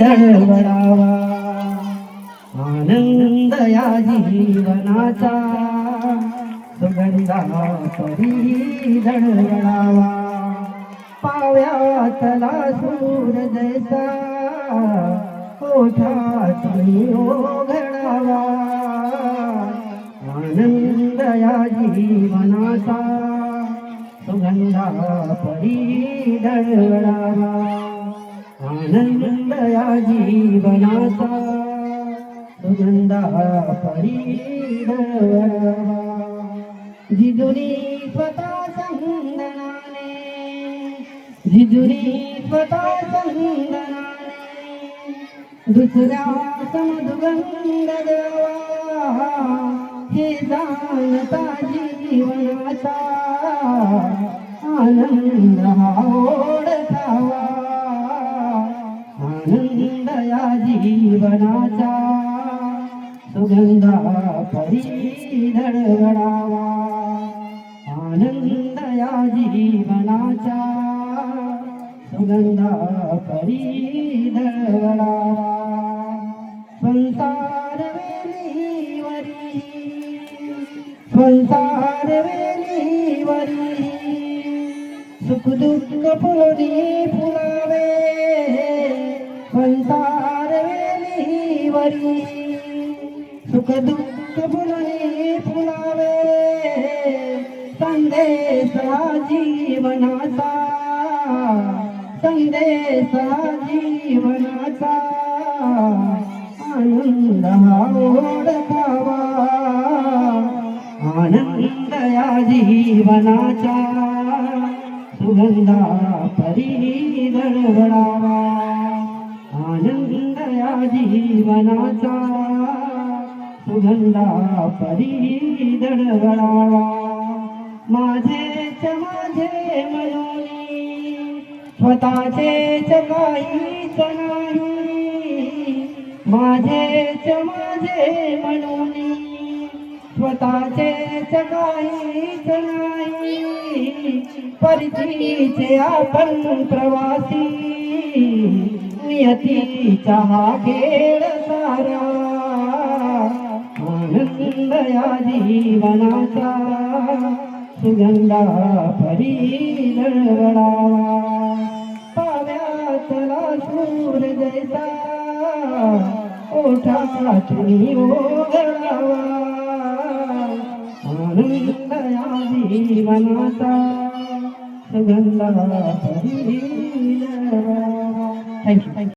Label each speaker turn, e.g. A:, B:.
A: दळवळावा आनंद या जीवनाचा सुगंधा परी दळवळावा पाव्यातला सूर जैसा ओठात ओघळावा आनंद या जीवनाचा सुगंधा परी दळवळावा आनंद या जीवनाचा सुगंधा परी दळवळावा जिजुरी स्वतः चंदनाने जिजुरी स्वतः चंदनाने दुसऱ्या समदुगंध देवा हे जाणता जीवनाचा आनंद हा ओढतावा आनंद या जीवनाचा सुगंधा परी दळवळावा आनंद या जीवनाचा सुगंधा परी दळवळावा संसार वेलीवरी सुख दुःख फुलोनी फुलावे संसार वेलीवरी सुख दुःख फुलोनी फुलावे संदेश जीवनाचा संदेश जीवनाचा आनंद हा ओढकावा आनंद या जीवनाचा सुगंधा परी दळवळावा आनंद या जीवनाचा सुगंधा परी दळवळावा माझेच माझे मनोनी स्वतःचेच काहीच नाही माझेच माझे मनोनी स्वतःचेच काहीच नाही परतीचे आपण प्रवासी नियतीचा हा खेळ सारा आनंद या जीवनाचा सुगंधा परी दळवळावा पाव्यातला सूर जैसा ओठातून ओघळावा आनंद या जीवनाचा सुगंधा परी दळवळावा. थँक्यू.